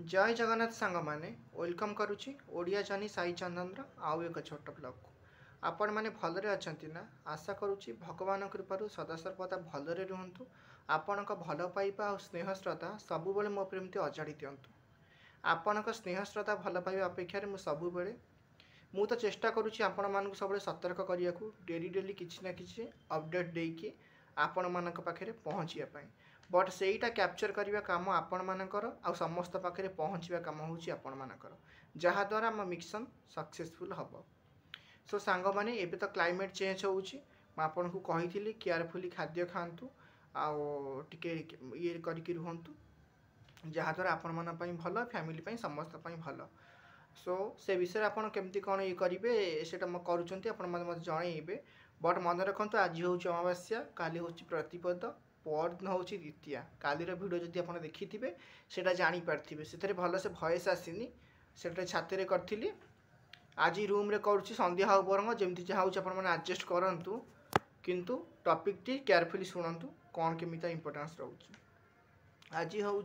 जय जगन्नाथ सांग मैंने वेलकम करुच्ची ओडिया जर्नी साई चंदन आउ एक छोट ब्लॉग को आपण मैंने भलरे अच्छा ना आशा करुच्ची भगवान कृपार सदासर्वदा भलरे रुहतु आपण भल पाइबा और स्नेह श्रद्धा सबु मो प्रेमती अजाड़ी दिंतु आपण स्नेह श्रद्धा भल पाइबा अपेक्षा मुझे सबुबले मु तो चेष्टा करुच्ची आपण मानक सब सतर्क करने को डेली डेली किसी ना कि अपडेट देकी आपण मान पाखे पहुँचापी बट सेटा कैप्चर करने कम आपण मानकर आ समस्त पाखे पहुँचा कम हूँ आपण मानकर जहाद्वारा आम मिशन सक्सेसफुल हम सो सांग मैंने एबे तो क्लाइमेट चेंज होपन को कही केयरफुली खाद्य खातु आए ये करके रुहतु जहाद्वारा आपण मान भल फैमिली समस्त भल सो से विषय आपड़ केमती कौन ये करेंगे से करुँच जनइबे बट मन रखु आज हूँ अमावास्या काली हूँ प्रतिपद परदिन हूँ द्वितीया कालीर भिड जदि आप देखि थे से जापारे से भल से भयस आसनी से छाती करी आज रूम रे करुच्ची संध्या हो बरंग जमी जहाँ हूँ आडजस्ट करूँ किंतु टॉपिक टी केयरफुली शुणु कौन केमिता इंपोर्टेंस रोचे आज हूँ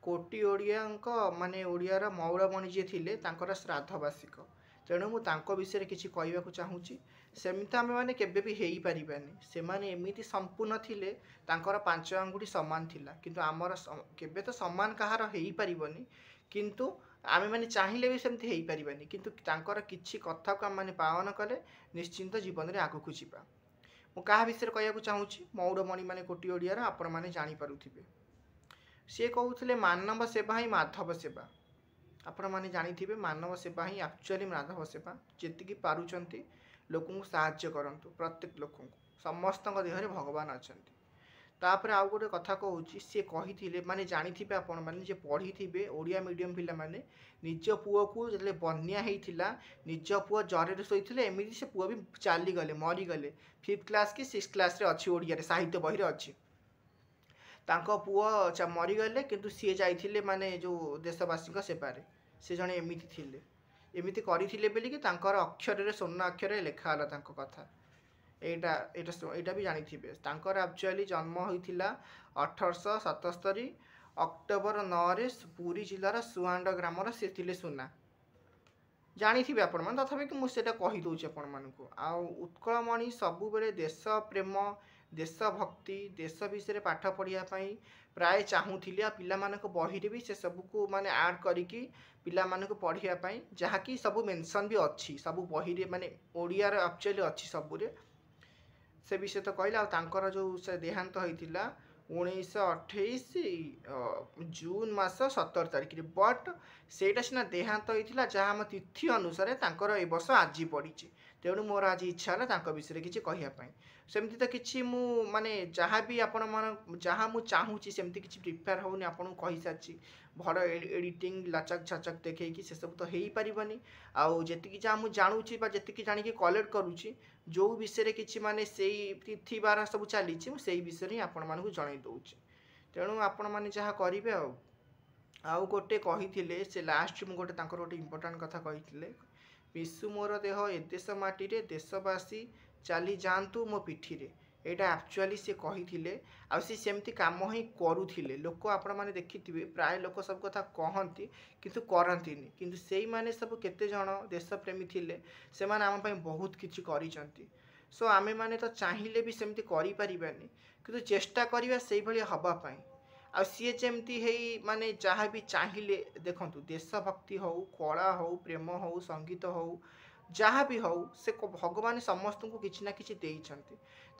कोटी ओडिया माने ओडियार मौड़मणि जी थे श्राद्धवार्षिक तेणु मुझे विषय किसी कहवाक चाहूँगी सेमती आम मैंने केपारानी से एमती संपूर्ण थे पांच आंगुठी सामान थिला किंतु आमर केबे तो सामान कहार हो पारनी किंतु आम मैंने चाहिए भी सेमती हो पारनी किंतु तांकर किछि कथा को आम मैंने पालन कले निश्चिंत जीवन में आगक जावा मुझे विषय कहवाक चाहूँगी मौड़मणि माने कोटी ओडियार आपण मैंने जानीपारे सी कहते मानव सेवा ही माधव सेवा आपण मैंने जानी मानव सेवा ही एक्चुअली माधव सेवा जी पारुंट लोक साहाय्य करंतु प्रत्येक लोक समस्त देहरे भगवान अच्छा तापर आउ गोटे कथा कहूँ सी कही माने जानी आपण मैंने पढ़ी थे ओडिया मीडियम पिला माने निज पुओ को जो बन्या होता निज पुओ जरे शोते एमती से पुओ भी चलीगले मरीगले 5th क्लास कि 6th क्लास अच्छी ओडिया साहित्य बही अच्छी पुओ मरीगले किंतु सी जाइए माने जो देशवासी सेवारे से जड़े एमती थे एमती करते अक्षर स्वर्ण अक्षर लिखाला कथा यहाँ भी जानी थे एक्चुअली जन्म होता 1877 अक्टोबर 9 पुरी जिलार सुहांड ग्रामर सी थे सुना जानी थे आपण मैंने तथापि कि मुझे कहीदे आपण मानक उत्कलमणि सबु बेले देश प्रेम देशभक्ति देश विषय पाठ पढ़ाई प्राय चाहूली आ पिला बही भी से सबको माने आड करिकी पिला पढ़ाई जहाँकि सब मेंशन भी अच्छी सब बही माने ओडियार एक्चुअली अच्छी सबुरे से विषय तो कहला जो से देहांत होता 1928 जून मास 17 तारिख बट सेटा सीना देहांत होता जहाँ आम तिथि अनुसार ए वर्ष आज पड़ी तेणु मोर आज इच्छा है विषय किसी कहवाई सेमती तो किसी माने जहाँ भी आपण मन जहाँ मुझे चाहूँगी सेमती किसी प्रिपेयर होनी आपको कही सारी भल एडिटिंग लचक छचक देखी से सब तो हो पारनी आती जहाँ मुझे जानुची जी जाणी कलेक्ट करुच्ची जो विषय किसी माने से तिथि बार सब चली से विषय ही आपण मानक जन दूचे तेणु आपण मैंने जहाँ करेंगे आउ गोटे कही से लास्ट मुझे गोटे इंपोर्टाट कथा कही विशु मोर देह ए देश माटी देशवासी चली जातु मो पिठी यहाँ एक्चुअली सी कही सेमती कम ही करुले लोक आपण मैंने देखिए प्राय लोक सब कथा कहती किंतु करती किंतु से माने सब केते जन देशप्रेमी थिले से माने आम बहुत किछि करिसंती सो आमे माने तो चाहिए भी सेमती करि परिबानी किंतु चेष्टा करिबा सेही भली हबा पई आ सी जमती है माने जहाँ भी चाहिए देखंतु देशभक्ति हो कला हो प्रेम हो संगीत हो जहाँ भी हो से भगवान समस्त को किसी ना कि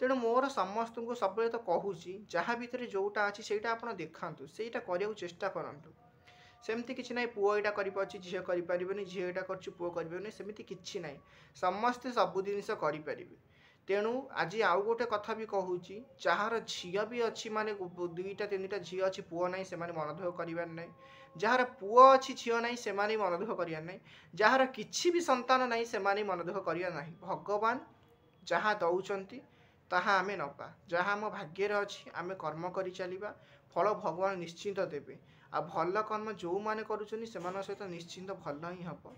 तेणु मोर समस्त को सब तो कहूँ जहाँ भितर जोटा अच्छी से आप देखा से चेष्टा करूँ सेमती किसी ना पुओ यहाँ कर झील कर झील यहाँ कर पुओ कर सेमती किसी ना समस्ते सब जिनस करें तेणु आज आउ गोटे कथा भी कहूँ जार झी भी अच्छी माने 2टा 3टा झी अच्छी पुओ ना से मन दुख करार ना जार पुओ अच्छी झील ना से मन दुख करार ना जार किसी भी संतान ना से मन दुख करार ना भगवान जहाँ दौरान ताहा आमे नपा जहाँ आम भाग्य अच्छी आम कर्म कर चलवा फल भगवान निश्चिंत देवे आ भल कर्म जो मैंने कर सहित निश्चिंत भल ही हम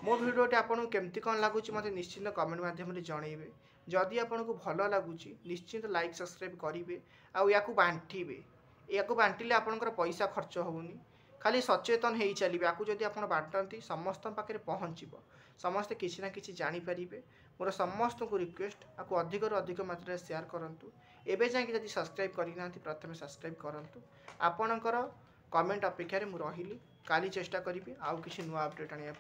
मो भिडियोटी आपको केमती कौन लगुच मत निश्चिंत कमेंट मध्यम जनइबे जदि आपको भल लगुच निश्चिंत लाइक सब्सक्राइब करेंगे आउ या बांटे या बांटिले आपंकर पैसा खर्च होनी खाली सचेतन हो चलिए आपको जदि आप बांटती समस्त पाखे पहुँचब समस्ते किसी ना किसी जानीपारे मोर समस्त को रिक्वेस्ट आपको अधिक अधिक मात्रा शेयर करूँ एवं जाकि जब सब्सक्राइब करना प्रथम सब्सक्राइब करूँ आपणकर कमेंट अपेक्षा मुझे रही काली चेष्टा करी आउ किसी नुआ अपडेट आने